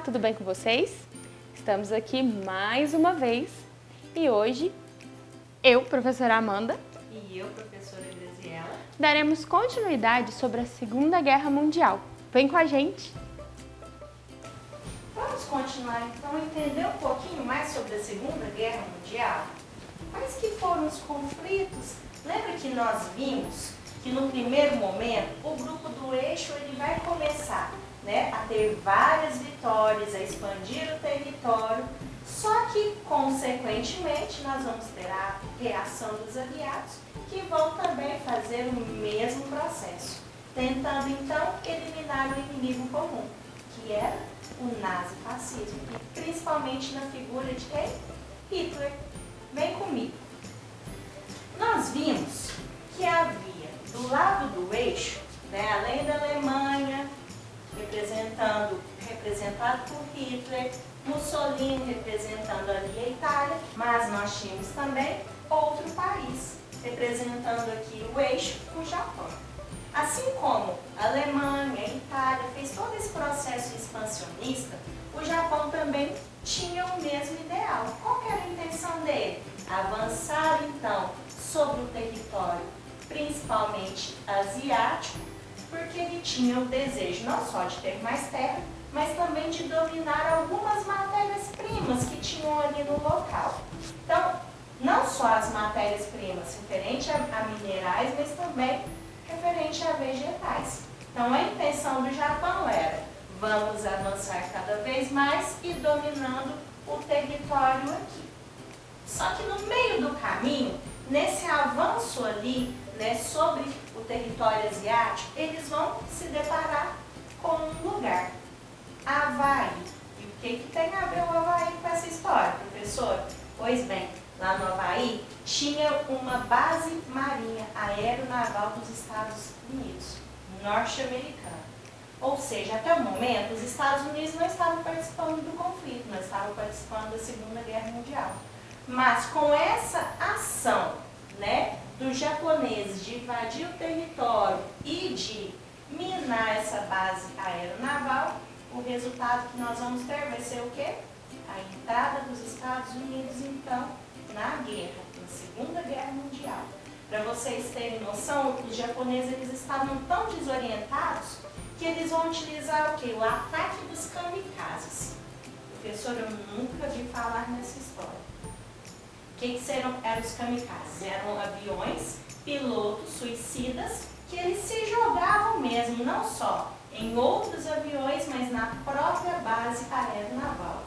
tudo bem com vocês? Estamos aqui mais uma vez e hoje eu, professora Amanda, e eu, professora Graziela, daremos continuidade sobre a Segunda Guerra Mundial. Vem com a gente! Vamos continuar então a entender um pouquinho mais sobre a Segunda Guerra Mundial? Quais que foram os conflitos? Lembra que nós vimos que no primeiro momento o grupo do eixo ele vai começar, a ter várias vitórias, a expandir o território, só que consequentemente nós vamos ter a reação dos aliados que vão também fazer o mesmo processo, tentando então eliminar o inimigo comum, que era o nazifascismo, e principalmente na figura de quem? Hitler. Vem comigo. Nós vimos que havia do lado do eixo, além da Alemanha, representado por Hitler, Mussolini representando ali a Itália, mas nós tínhamos também outro país, representando aqui o eixo, o Japão. Assim como a Alemanha, a Itália fez todo esse processo expansionista, o Japão também tinha o mesmo ideal. Qual que era a intenção dele? Avançar então sobre o território, principalmente asiático, porque ele tinha o desejo não só de ter mais terra, mas também de dominar algumas matérias-primas que tinham ali no local. Então, não só as matérias-primas referente a minerais, mas também referente a vegetais. Então, a intenção do Japão era, vamos avançar cada vez mais e dominando o território aqui. Só que no meio do caminho, nesse avanço ali, sobre o território asiático, eles vão se deparar com um lugar, Havaí. E o que tem a ver o Havaí com essa história, professor? Pois bem, lá no Havaí tinha uma base marinha aeronaval dos Estados Unidos, norte-americana. Ou seja, até o momento, os Estados Unidos não estavam participando do conflito, não estavam participando da Segunda Guerra Mundial. Mas com essa ação, dos japoneses de invadir o território e de minar essa base aeronaval, o resultado que nós vamos ter vai ser o quê? A entrada dos Estados Unidos, então, na guerra, na Segunda Guerra Mundial. Para vocês terem noção, os japoneses eles estavam tão desorientados que eles vão utilizar o quê? O ataque dos kamikazes. Professor, eu nunca vi falar nessa história. O que eram os kamikazes? Eram aviões, pilotos, suicidas, que eles se jogavam mesmo, não só em outros aviões, mas na própria base aeronaval.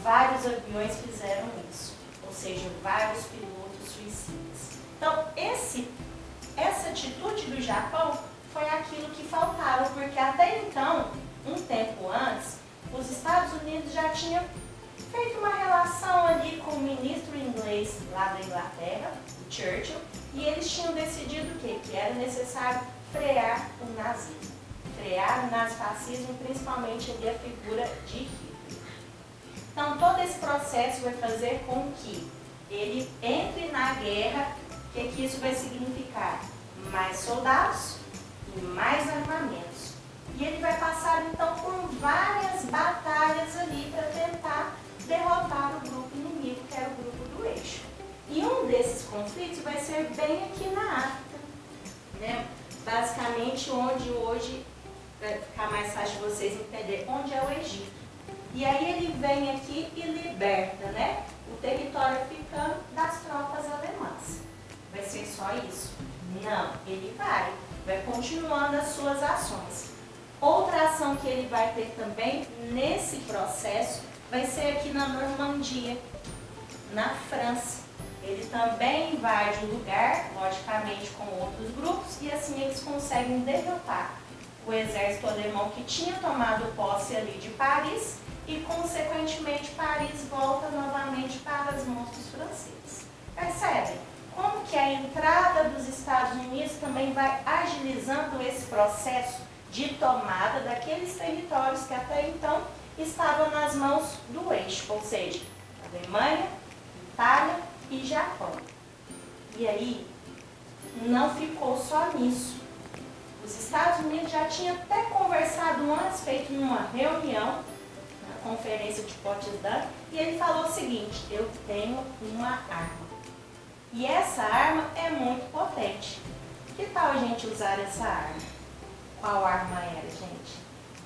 Vários aviões fizeram isso, ou seja, vários pilotos suicidas. Então, essa atitude do Japão foi aquilo que faltava, porque até então, um tempo antes, os Estados Unidos já tinham feito uma relação ali com o ministro inglês lá da Inglaterra, o Churchill, e eles tinham decidido o quê? Que era necessário frear o nazismo, frear o nazifascismo, principalmente ali a figura de Hitler. Então, todo esse processo vai fazer com que ele entre na guerra. O que isso vai significar? Mais soldados e mais armamentos. E ele vai passar, então, por várias batalhas ali para tentar derrotar o grupo inimigo, que era o grupo do eixo. E um desses conflitos vai ser bem aqui na África, basicamente onde hoje, para ficar mais fácil de vocês entenderem, onde é o Egito. E aí ele vem aqui e liberta, o território africano das tropas alemãs. Vai ser só isso? Não, ele vai continuando as suas ações. Outra ação que ele vai ter também nesse processo vai ser aqui na Normandia, na França. Ele também invade o lugar, logicamente com outros grupos, e assim eles conseguem derrotar o exército alemão que tinha tomado posse ali de Paris e, consequentemente, Paris volta novamente para as mãos dos franceses. Percebem? Como que a entrada dos Estados Unidos também vai agilizando esse processo de tomada daqueles territórios que até então estavam nas mãos do eixo, ou seja, Alemanha, Itália e Japão. E aí, não ficou só nisso. Os Estados Unidos já tinham até conversado antes, feito numa reunião, conferência de Potsdam, e ele falou o seguinte: eu tenho uma arma. E essa arma é muito potente. Que tal a gente usar essa arma? Qual arma era, gente?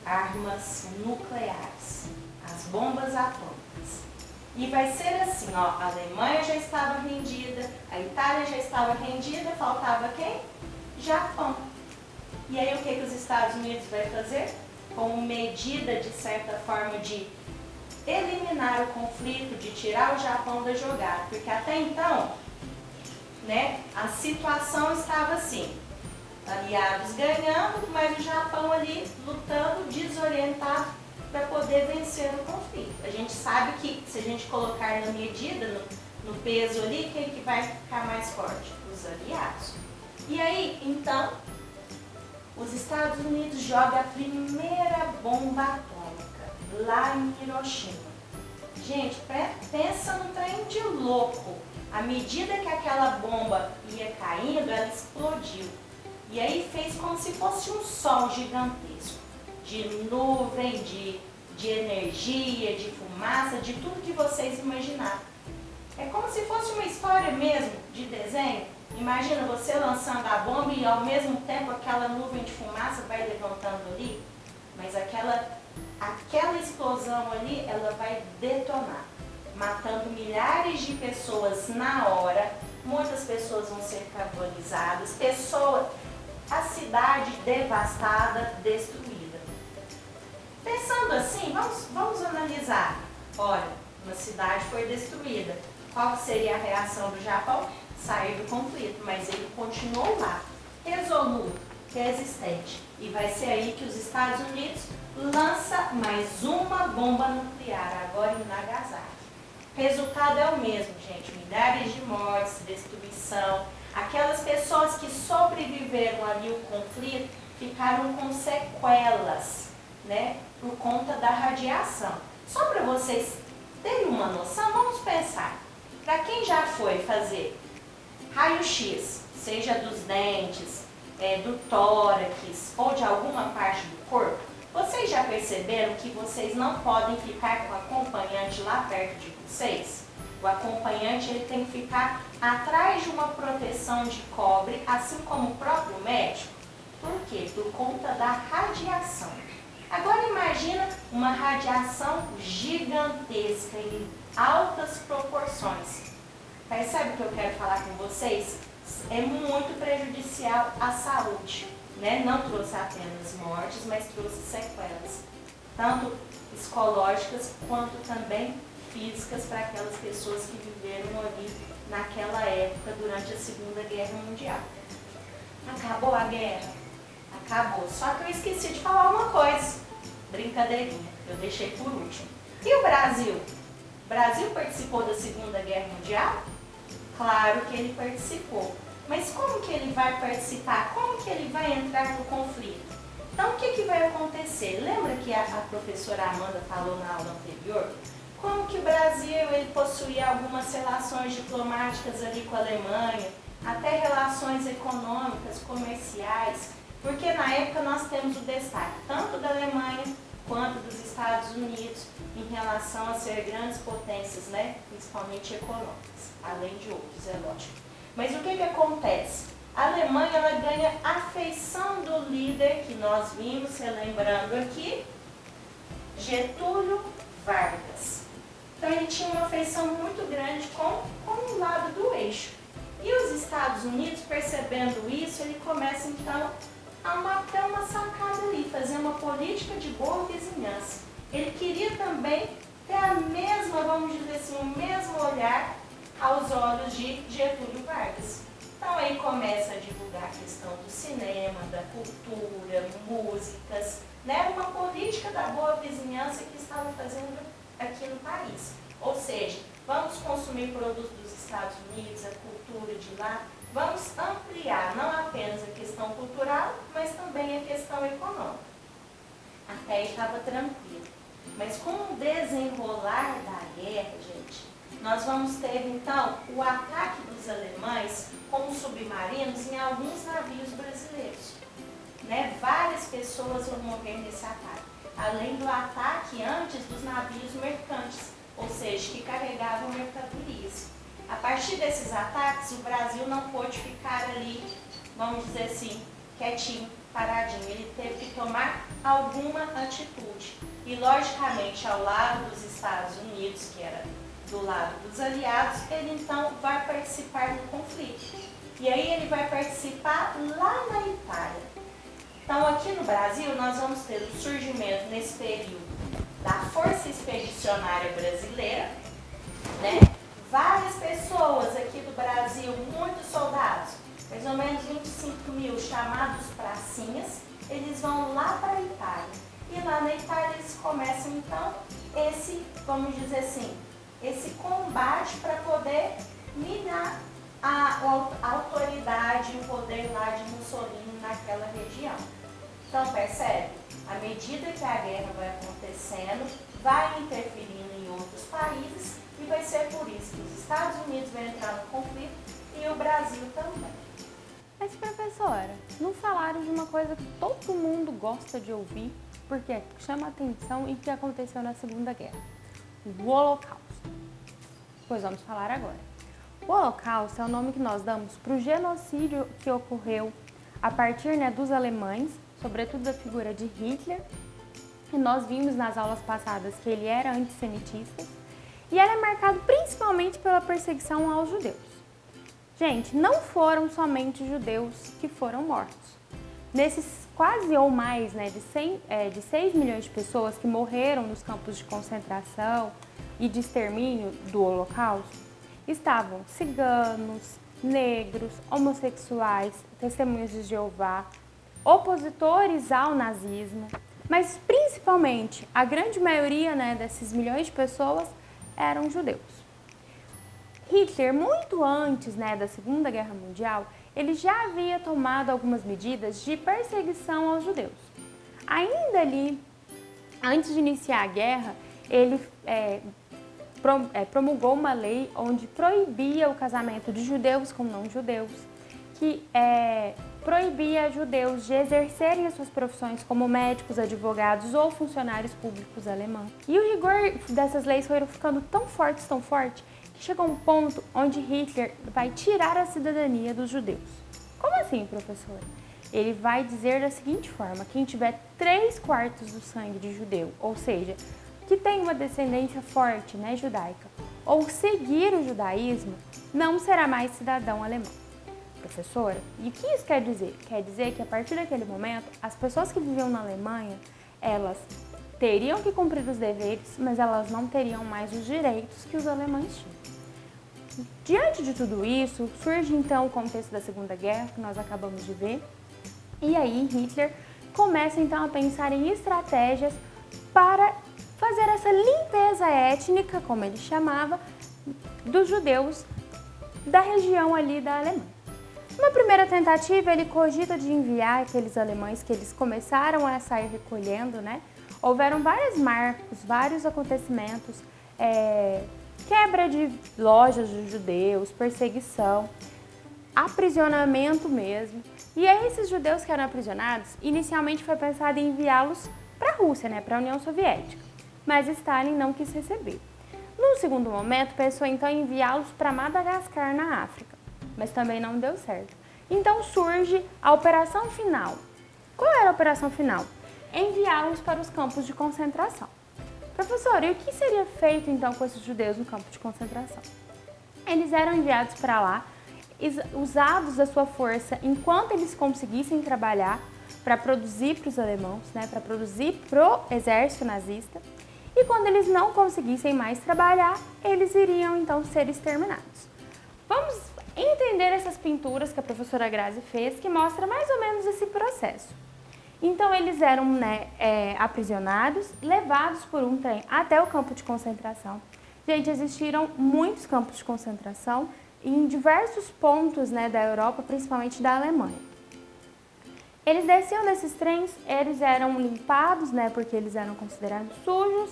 Armas nucleares, as bombas atômicas. E vai ser assim, ó, a Alemanha já estava rendida, a Itália já estava rendida, faltava quem? Japão. E aí o que os Estados Unidos vai fazer? Como medida, de certa forma, de eliminar o conflito, de tirar o Japão da jogada. Porque até então, né, a situação estava assim, aliados ganhando, mas o Japão ali lutando, desorientado, para poder vencer o conflito. A gente sabe que se a gente colocar na medida, no peso ali, quem que vai ficar mais forte? Os aliados. E aí, então, os Estados Unidos jogam a primeira bomba atômica lá em Hiroshima. Gente, pensa num trem de louco. À medida que aquela bomba ia caindo, ela explodiu. E aí fez como se fosse um sol gigantesco, de nuvem, de energia, de fumaça, de tudo que vocês imaginaram. É como se fosse uma história mesmo de desenho. Imagina você lançando a bomba e ao mesmo tempo aquela nuvem de fumaça vai levantando ali, mas aquela explosão ali, ela vai detonar, matando milhares de pessoas na hora. Muitas pessoas vão ser carbonizadas, a cidade devastada, destruída. Pensando assim, vamos analisar. Olha, uma cidade foi destruída. Qual seria a reação do Japão? Sair do conflito, mas ele continuou lá, resoluto, resistente. E vai ser aí que os Estados Unidos lança mais uma bomba nuclear, agora em Nagasaki. O resultado é o mesmo, gente. Milhares de mortes, destruição. Aquelas pessoas que sobreviveram ali ao conflito ficaram com sequelas, né, por conta da radiação. Só para vocês terem uma noção, vamos pensar. Para quem já foi fazer raio-x, seja dos dentes, do tórax ou de alguma parte do corpo, vocês já perceberam que vocês não podem ficar com o acompanhante lá perto de vocês? O acompanhante ele tem que ficar atrás de uma proteção de cobre, assim como o próprio médico. Por quê? Por conta da radiação. Agora imagina uma radiação gigantesca em altas proporções. Percebe o que eu quero falar com vocês? É muito prejudicial à saúde, né? Não trouxe apenas mortes, mas trouxe sequelas, tanto psicológicas quanto também físicas para aquelas pessoas que viveram ali naquela época durante a Segunda Guerra Mundial. Acabou a guerra? Acabou. Só que eu esqueci de falar uma coisa. Brincadeirinha, eu deixei por último. E o Brasil? O Brasil participou da Segunda Guerra Mundial? Claro que ele participou. Mas como que ele vai participar? Como que ele vai entrar no conflito? Então, o que vai acontecer? Lembra que a professora Amanda falou na aula anterior? Como que o Brasil ele possuía algumas relações diplomáticas ali com a Alemanha, até relações econômicas, comerciais, porque na época nós temos o destaque tanto da Alemanha quanto dos Estados Unidos em relação a ser grandes potências, né? Principalmente econômicas, além de outros, é lógico. Mas o que acontece? A Alemanha ela ganha afeição do líder que nós vimos, relembrando aqui, Getúlio Vargas. Então ele tinha uma afeição muito grande com o lado do eixo. E os Estados Unidos, percebendo isso, ele começa então a ter uma sacada ali, fazer uma política de boa vizinhança. Ele queria também ter a mesma, vamos dizer assim, o mesmo olhar aos olhos de Getúlio Vargas. Então aí começa a divulgar a questão do cinema, da cultura, músicas, né? Uma política da boa vizinhança que estavam fazendo aqui no país. Ou seja, vamos consumir produtos dos Estados Unidos, a cultura de lá, vamos ampliar não apenas a questão cultural, mas também a questão econômica. Até aí estava tranquilo. Mas com o desenrolar da guerra, gente, nós vamos ter então o ataque dos alemães com os submarinos em alguns navios brasileiros. né, várias pessoas vão morrer nesse ataque. Além do ataque antes dos navios mercantes, ou seja, que carregavam mercadorias. A partir desses ataques, o Brasil não pôde ficar ali, vamos dizer assim, quietinho, paradinho. Ele teve que tomar alguma atitude. E, logicamente, ao lado dos Estados Unidos, que era do lado dos aliados, ele então vai participar do conflito. E aí ele vai participar lá na Itália. Então, aqui no Brasil, nós vamos ter o surgimento, nesse período, da Força Expedicionária Brasileira, né? Várias pessoas aqui do Brasil, muitos soldados, mais ou menos 25 mil, chamados pracinhas, eles vão lá para a Itália. E lá na Itália eles começam, então, esse, vamos dizer assim, esse combate para poder minar a autoridade e o poder lá de Mussolini naquela região. Então, percebe? À medida que a guerra vai acontecendo, vai interferindo em outros países e vai ser por isso que os Estados Unidos vão entrar no conflito e o Brasil também. Mas, professora, não falaram de uma coisa que todo mundo gosta de ouvir, porque chama atenção e que aconteceu na Segunda Guerra, o Holocausto. Pois vamos falar agora. O Holocausto é o nome que nós damos para o genocídio que ocorreu a partir, né, dos alemães, sobretudo da figura de Hitler. E nós vimos nas aulas passadas que ele era antissemitista e ele é marcado principalmente pela perseguição aos judeus. Gente, não foram somente judeus que foram mortos. Nesses quase ou mais, né, de 6 milhões de pessoas que morreram nos campos de concentração e de extermínio do Holocausto, estavam ciganos, negros, homossexuais, testemunhas de Jeová, opositores ao nazismo, mas principalmente a grande maioria, né, desses milhões de pessoas eram judeus. Hitler, muito antes, né, da Segunda Guerra Mundial, ele já havia tomado algumas medidas de perseguição aos judeus. Ainda ali, antes de iniciar a guerra, ele promulgou uma lei onde proibia o casamento de judeus com não-judeus, que proibia judeus de exercerem as suas profissões como médicos, advogados ou funcionários públicos alemães. E o rigor dessas leis foram ficando tão forte, que chegou um ponto onde Hitler vai tirar a cidadania dos judeus. Como assim, professora? Ele vai dizer da seguinte forma: quem tiver 3/4 do sangue de judeu, ou seja, que tem uma descendência forte, né, judaica, ou seguir o judaísmo, não será mais cidadão alemão. Professora, e o que isso quer dizer? Quer dizer que a partir daquele momento, as pessoas que viviam na Alemanha, elas teriam que cumprir os deveres, mas elas não teriam mais os direitos que os alemães tinham. Diante de tudo isso, surge então o contexto da Segunda Guerra, que nós acabamos de ver, e aí Hitler começa então a pensar em estratégias para fazer essa limpeza étnica, como ele chamava, dos judeus da região ali da Alemanha. Numa primeira tentativa, ele cogita de enviar aqueles alemães que eles começaram a sair recolhendo, né? Houveram vários marcos, vários acontecimentos, quebra de lojas de judeus, perseguição, aprisionamento mesmo. E aí esses judeus que eram aprisionados, inicialmente foi pensado em enviá-los para a Rússia, né? Para a União Soviética, mas Stalin não quis receber. No segundo momento, pensou então em enviá-los para Madagascar, na África, mas também não deu certo. Então surge a operação final. Qual era a operação final? Enviá-los para os campos de concentração. Professor, e o que seria feito então com esses judeus no campo de concentração? Eles eram enviados para lá, usados da sua força enquanto eles conseguissem trabalhar para produzir para os alemãos, né, para produzir para o exército nazista. E quando eles não conseguissem mais trabalhar, eles iriam então ser exterminados. Vamos entender essas pinturas que a professora Grazi fez, que mostra mais ou menos esse processo. Então eles eram, né, aprisionados, levados por um trem até o campo de concentração. Gente, existiram muitos campos de concentração em diversos pontos, né, da Europa, principalmente da Alemanha. Eles desciam desses trens, eles eram limpados, né, porque eles eram considerados sujos.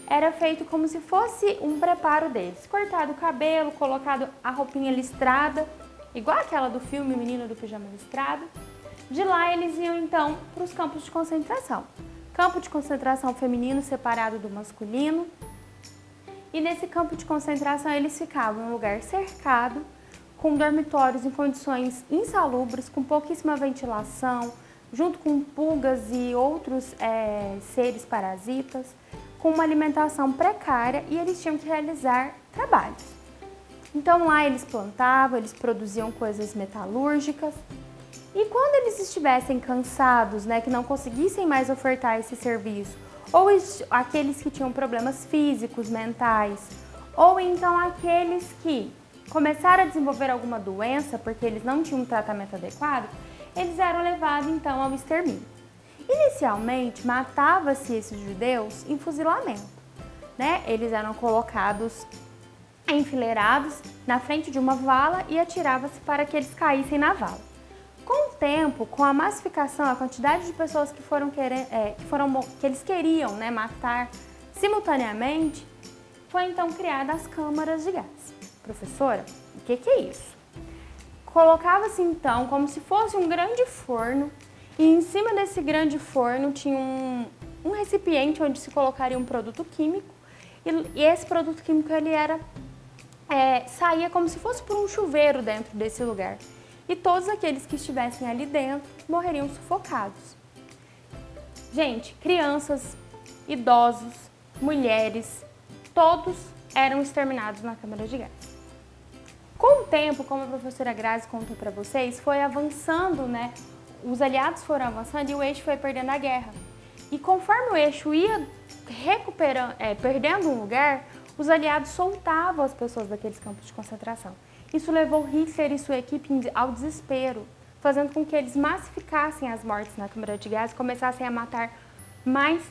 Era feito como se fosse um preparo deles. Cortado o cabelo, colocado a roupinha listrada, igual aquela do filme Menino do Pijama Listrado. De lá eles iam então para os campos de concentração. Campo de concentração feminino separado do masculino. E nesse campo de concentração eles ficavam em um lugar cercado, com dormitórios em condições insalubres, com pouquíssima ventilação, junto com pulgas e outros seres parasitas, com uma alimentação precária, e eles tinham que realizar trabalhos. Então lá eles plantavam, eles produziam coisas metalúrgicas, e quando eles estivessem cansados, que não conseguissem mais ofertar esse serviço, ou aqueles que tinham problemas físicos, mentais, ou então aqueles que começaram a desenvolver alguma doença porque eles não tinham um tratamento adequado, eles eram levados então ao extermínio. Inicialmente, matava-se esses judeus em fuzilamento, Eles eram colocados enfileirados na frente de uma vala e atirava-se para que eles caíssem na vala. Com o tempo, com a massificação, a quantidade de pessoas que eles queriam matar simultaneamente, foi então criada as câmaras de gás. Professora, o que é isso? Colocava-se então como se fosse um grande forno, e em cima desse grande forno tinha um recipiente onde se colocaria um produto químico, e esse produto químico ele saía como se fosse por um chuveiro dentro desse lugar. E todos aqueles que estivessem ali dentro morreriam sufocados. Gente, crianças, idosos, mulheres, todos eram exterminados na câmara de gás. Com o tempo, como a professora Grazi contou para vocês, foi avançando, Os aliados foram avançando e o eixo foi perdendo a guerra. E conforme o eixo ia perdendo um lugar, os aliados soltavam as pessoas daqueles campos de concentração. Isso levou Hitler e sua equipe ao desespero, fazendo com que eles massificassem as mortes na câmara de gás e começassem a matar mais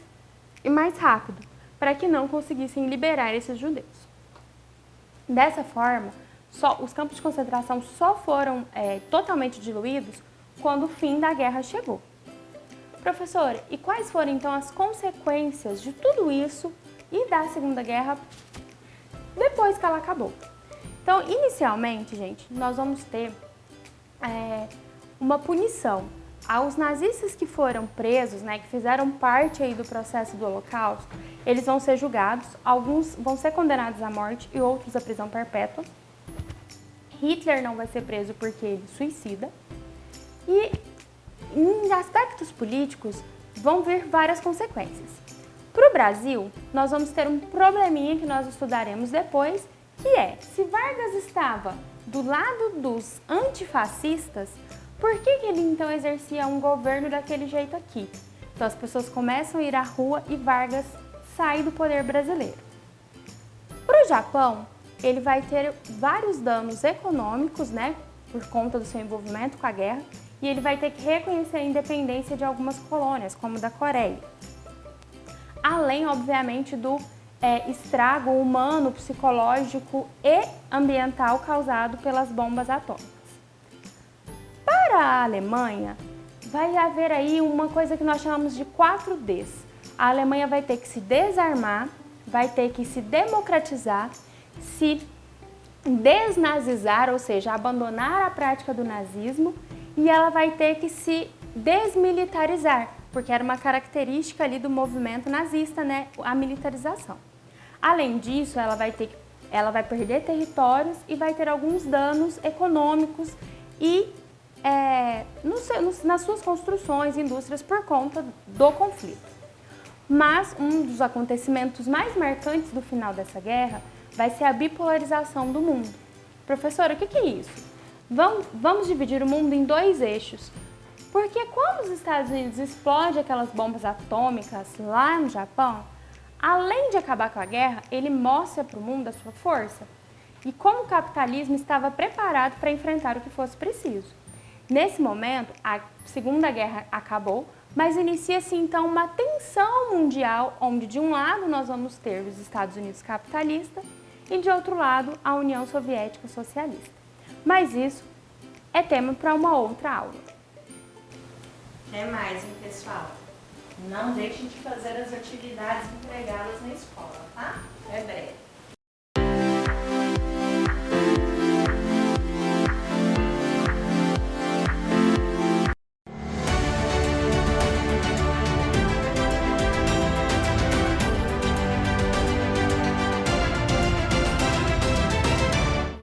e mais rápido, para que não conseguissem liberar esses judeus. Dessa forma, os campos de concentração só foram totalmente diluídos quando o fim da guerra chegou. Professora, e quais foram então as consequências de tudo isso e da Segunda Guerra depois que ela acabou? Então, inicialmente, gente, nós vamos ter uma punição aos nazistas que foram presos, que fizeram parte aí do processo do Holocausto. Eles vão ser julgados, alguns vão ser condenados à morte e outros à prisão perpétua. Hitler não vai ser preso porque ele suicida. E em aspectos políticos vão vir várias consequências. Para o Brasil, nós vamos ter um probleminha que nós estudaremos depois, que é, se Vargas estava do lado dos antifascistas, por que ele então exercia um governo daquele jeito aqui? Então as pessoas começam a ir à rua e Vargas sai do poder brasileiro. Para o Japão, ele vai ter vários danos econômicos, por conta do seu envolvimento com a guerra, e ele vai ter que reconhecer a independência de algumas colônias, como da Coreia. Além, obviamente, do estrago humano, psicológico e ambiental causado pelas bombas atômicas. Para a Alemanha, vai haver aí uma coisa que nós chamamos de 4Ds. A Alemanha vai ter que se desarmar, vai ter que se democratizar, se desnazizar, ou seja, abandonar a prática do nazismo, e ela vai ter que se desmilitarizar, porque era uma característica ali do movimento nazista, a militarização. Além disso, ela vai perder territórios e vai ter alguns danos econômicos e nas suas construções e indústrias por conta do conflito. Mas um dos acontecimentos mais marcantes do final dessa guerra vai ser a bipolarização do mundo. Professora, o que é isso? Vamos dividir o mundo em dois eixos. Porque quando os Estados Unidos explodem aquelas bombas atômicas lá no Japão, além de acabar com a guerra, ele mostra para o mundo a sua força e como o capitalismo estava preparado para enfrentar o que fosse preciso. Nesse momento, a Segunda Guerra acabou, mas inicia-se então uma tensão mundial, onde de um lado nós vamos ter os Estados Unidos capitalistas e de outro lado a União Soviética socialista. Mas isso é tema para uma outra aula. Até mais, hein, pessoal? Não deixem de fazer as atividades empregadas na escola, tá? É breve.